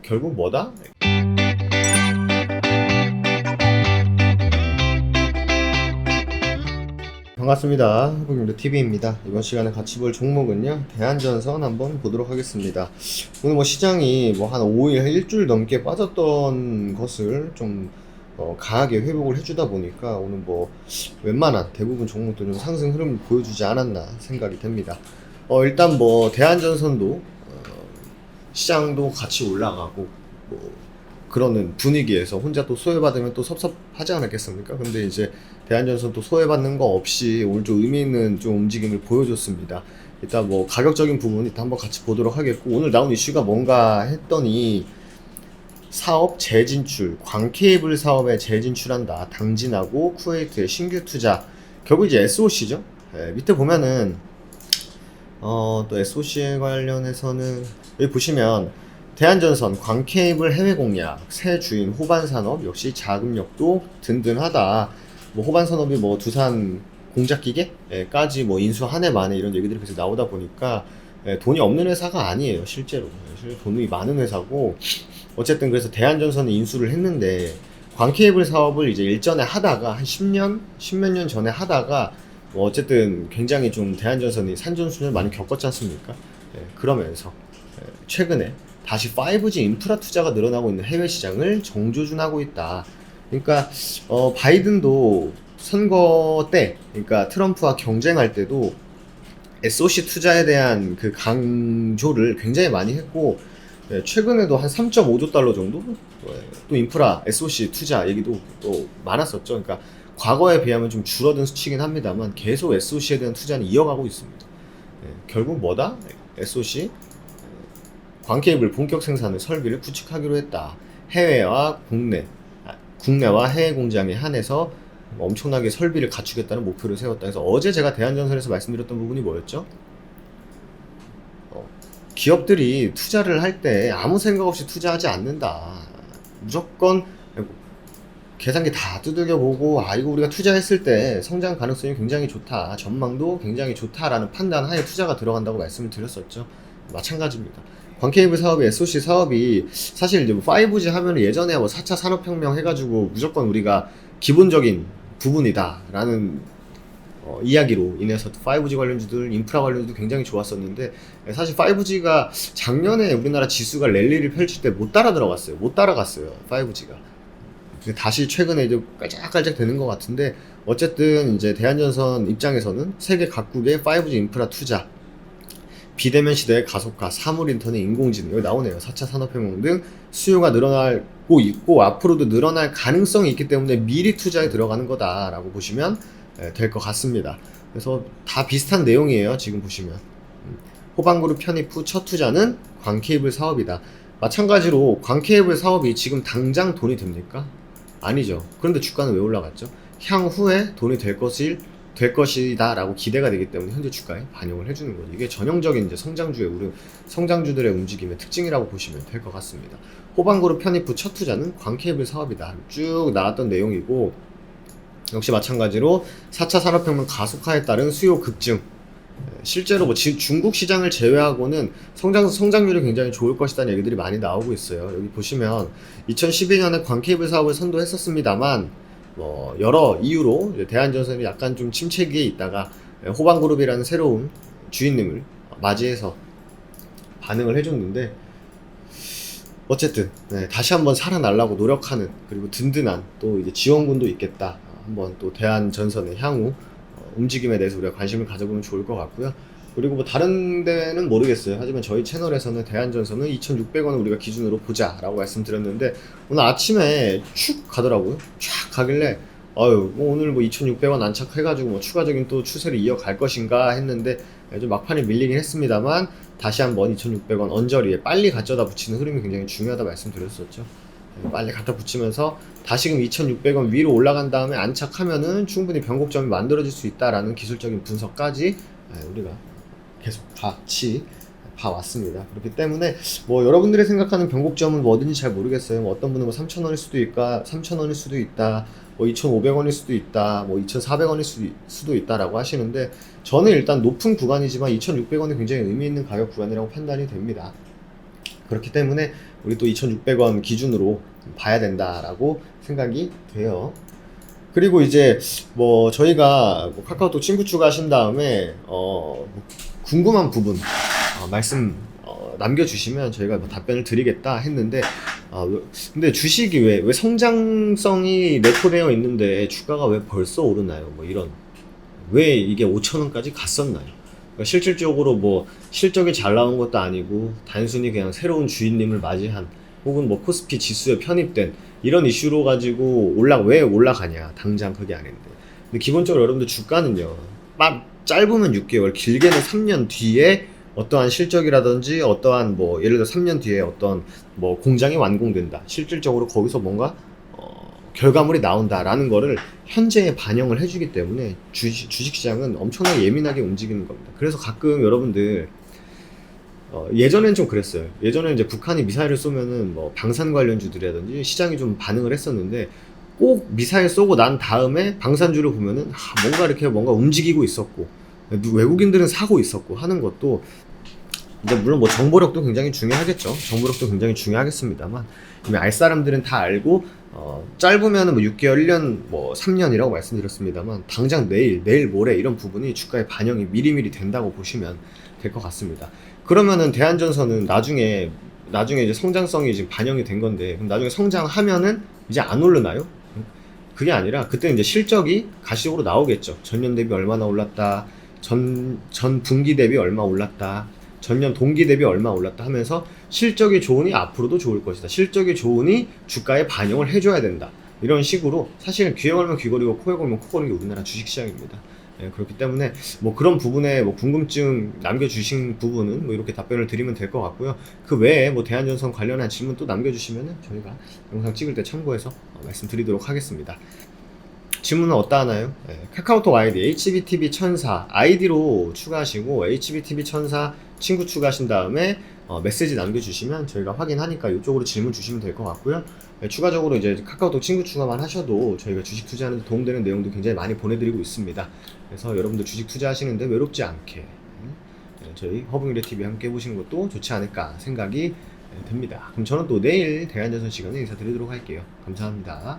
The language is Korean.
결국 뭐다? 반갑습니다. 한국인도TV입니다. 이번 시간에 같이 볼 종목은요, 대한전선 한번 보도록 하겠습니다. 오늘 뭐 시장이 뭐 한 5일, 일주일 넘게 빠졌던 것을 좀 강하게 회복을 해주다 보니까 오늘 뭐 웬만한 대부분 종목도 좀 상승 흐름을 보여주지 않았나 생각이 됩니다. 일단 뭐 대한전선도 시장도 같이 올라가고 뭐 그러는 분위기에서 혼자 또 소외받으면 또 섭섭하지 않겠습니까? 근데 이제 대한전선 또 소외받는 거 없이 오늘 좀 의미 있는 좀 움직임을 보여줬습니다. 일단 뭐 가격적인 부분 일단 한번 같이 보도록 하겠고, 오늘 나온 이슈가 뭔가 했더니 사업 재진출, 광케이블 사업에 재진출한다. 당진하고 쿠웨이트의 신규 투자. 결국 이제 SOC죠. 밑에 보면은 또 SOC에 관련해서는 여기 보시면 대한전선, 광케이블 해외 공략, 새 주인 호반산업, 역시 자금력도 든든하다. 뭐 호반산업이 뭐 두산 공작기계까지 뭐 인수 한 해 만에 이런 얘기들이 계속 나오다 보니까 돈이 없는 회사가 아니에요, 실제로. 돈이 많은 회사고, 어쨌든 그래서 대한전선은 인수를 했는데, 광케이블 사업을 이제 일전에 하다가 한 10몇 년 전에 하다가 뭐 어쨌든 굉장히 좀 대한전선이 산전수전을 많이 겪었지 않습니까? 그러면서 최근에 다시 5G 인프라 투자가 늘어나고 있는 해외 시장을 정조준하고 있다. 그러니까 바이든도 선거 때, 그러니까 트럼프와 경쟁할 때도 SOC 투자에 대한 그 강조를 굉장히 많이 했고, 최근에도 한 3.5조 달러 정도 또 인프라 SOC 투자 얘기도 또 많았었죠. 그러니까 과거에 비하면 좀 줄어든 수치긴 합니다만 계속 SOC에 대한 투자는 이어가고 있습니다. 결국 뭐다? SOC 광케이블 본격 생산을 설비를 구축하기로 했다. 해외와 국내와 해외 공장에 한해서 엄청나게 설비를 갖추겠다는 목표를 세웠다. 그래서 어제 제가 대한전선에서 말씀드렸던 부분이 뭐였죠? 기업들이 투자를 할 때 아무 생각 없이 투자하지 않는다. 무조건 계산기 다 두들겨보고, 이거 우리가 투자했을 때 성장 가능성이 굉장히 좋다, 전망도 굉장히 좋다라는 판단 하에 투자가 들어간다고 말씀을 드렸었죠. 마찬가지입니다. 광케이블 사업이, SOC 사업이 사실 이제 뭐 5G 하면 예전에 뭐 4차 산업혁명 해가지고 무조건 우리가 기본적인 부분이다라는 이야기로 인해서 5G 관련주들, 인프라 관련주도 굉장히 좋았었는데, 사실 5G가 작년에 우리나라 지수가 랠리를 펼칠 때 못 따라갔어요. 5G가. 다시 최근에 이제 깔짝깔짝 되는 것 같은데, 어쨌든 이제 대한전선 입장에서는 세계 각국의 5G 인프라 투자, 비대면 시대의 가속화, 사물 인터넷, 인공지능, 여기 나오네요. 4차 산업혁명 등 수요가 늘어나고 있고 앞으로도 늘어날 가능성이 있기 때문에 미리 투자에 들어가는 거다라고 보시면 될 것 같습니다. 그래서 다 비슷한 내용이에요. 지금 보시면 호반그룹 편입 후 첫 투자는 광케이블 사업이다. 마찬가지로 광케이블 사업이 지금 당장 돈이 됩니까? 아니죠. 그런데 주가는 왜 올라갔죠? 향후에 돈이 될 것이다 라고 기대가 되기 때문에 현재 주가에 반영을 해주는 거죠. 이게 전형적인 이제 성장주들의 움직임의 특징이라고 보시면 될 것 같습니다. 호반그룹 편입 후 첫 투자는 광케이블 사업이다. 쭉 나왔던 내용이고, 역시 마찬가지로 4차 산업혁명 가속화에 따른 수요 급증, 실제로 뭐 중국 시장을 제외하고는 성장률이 굉장히 좋을 것이라는 얘기들이 많이 나오고 있어요. 여기 보시면 2012년에 광케이블 사업을 선도했었습니다만 뭐 여러 이유로 대한전선이 약간 좀 침체기에 있다가 호반그룹이라는 새로운 주인님을 맞이해서 반응을 해줬는데, 어쨌든 다시 한번 살아나려고 노력하는, 그리고 든든한 또 이제 지원군도 있겠다. 한번 또 대한전선의 향후 움직임에 대해서 우리가 관심을 가져보면 좋을 것 같고요. 그리고 뭐 다른 데는 모르겠어요. 하지만 저희 채널에서는 대한전선은 2,600원을 우리가 기준으로 보자 라고 말씀드렸는데, 오늘 아침에 축 가더라고요. 쫙 가길래 뭐 오늘 뭐 2,600원 안착해가지고 뭐 추가적인 또 추세를 이어갈 것인가 했는데, 좀 막판에 밀리긴 했습니다만 다시 한번 2,600원 언저리에 빨리 가져다 붙이는 흐름이 굉장히 중요하다 말씀드렸었죠. 빨리 갖다 붙이면서 다시금 2,600원 위로 올라간 다음에 안착하면은 충분히 변곡점이 만들어질 수 있다라는 기술적인 분석까지 우리가 계속 같이 봐왔습니다. 그렇기 때문에 뭐 여러분들이 생각하는 변곡점은 뭐든지 잘 모르겠어요. 뭐 어떤 분은 뭐 3,000원일 수도 있다, 뭐 2,500원일 수도 있다, 뭐 2,400원일 수도 있다라고 하시는데, 저는 일단 높은 구간이지만 2,600원이 굉장히 의미 있는 가격 구간이라고 판단이 됩니다. 그렇기 때문에 우리 또 2,600원 기준으로 봐야 된다라고 생각이 돼요. 그리고 이제 뭐 저희가 뭐 카카오톡 친구 추가하신 다음에 뭐 궁금한 부분 말씀 남겨주시면 저희가 뭐 답변을 드리겠다 했는데 근데 주식이 왜 성장성이 내포되어 있는데 주가가 왜 벌써 오르나요? 뭐 이런 왜 이게 5,000원까지 갔었나요? 그러니까 실질적으로 뭐 실적이 잘 나온 것도 아니고 단순히 그냥 새로운 주인님을 맞이한 혹은 뭐 코스피 지수에 편입된 이런 이슈로 가지고 왜 올라가냐 당장 그게 아닌데. 근데 기본적으로 여러분들 주가는요 짧으면 6개월 길게는 3년 뒤에 어떠한 실적이라든지 어떠한 뭐 예를 들어 3년 뒤에 어떤 뭐 공장이 완공된다 실질적으로 거기서 뭔가 결과물이 나온다라는 거를 현재에 반영을 해주기 때문에 주식시장은 엄청나게 예민하게 움직이는 겁니다. 그래서 가끔 여러분들 예전엔 좀 그랬어요. 예전에 이제 북한이 미사일을 쏘면은 뭐 방산 관련주들이라든지 시장이 좀 반응을 했었는데 꼭 미사일 쏘고 난 다음에 방산주를 보면은 뭔가 움직이고 있었고 외국인들은 사고 있었고 하는 것도 이제 물론 뭐 정보력도 굉장히 중요하겠죠. 정보력도 굉장히 중요하겠습니다만 이미 알 사람들은 다 알고 짧으면은 뭐 6개월, 1년, 뭐 3년이라고 말씀드렸습니다만 당장 내일 모레 이런 부분이 주가에 반영이 미리미리 된다고 보시면 될 것 같습니다. 그러면은 대한전선은 나중에 이제 성장성이 지금 반영이 된 건데 그럼 나중에 성장하면은 이제 안 오르나요? 그게 아니라 그때 이제 실적이 가시적으로 나오겠죠. 전년 대비 얼마나 올랐다, 전 분기 대비 얼마 올랐다, 전년 동기 대비 얼마 올랐다 하면서 실적이 좋으니 앞으로도 좋을 것이다. 실적이 좋으니 주가에 반영을 해줘야 된다. 이런 식으로 사실은 귀에 걸면 귀걸이고 코에 걸면 코걸이는 게 우리나라 주식시장입니다. 그렇기 때문에 뭐 그런 부분에 뭐 궁금증 남겨주신 부분은 뭐 이렇게 답변을 드리면 될 것 같고요. 그 외에 뭐 대한전선 관련한 질문 또 남겨주시면은 저희가 영상 찍을 때 참고해서 말씀드리도록 하겠습니다. 질문은 어디다 하나요? 카카오톡 아이디 HBTV1004 아이디로 추가하시고 HBTV1004 친구 추가하신 다음에 메시지 남겨주시면 저희가 확인하니까 이쪽으로 질문 주시면 될 것 같고요. 추가적으로 이제 카카오톡 친구 추가만 하셔도 저희가 주식 투자하는 데 도움되는 내용도 굉장히 많이 보내드리고 있습니다. 그래서 여러분들 주식 투자하시는데 외롭지 않게 저희 허브미래TV 함께 해보시는 것도 좋지 않을까 생각이 듭니다. 그럼 저는 또 내일 대한전선 시간에 인사드리도록 할게요. 감사합니다.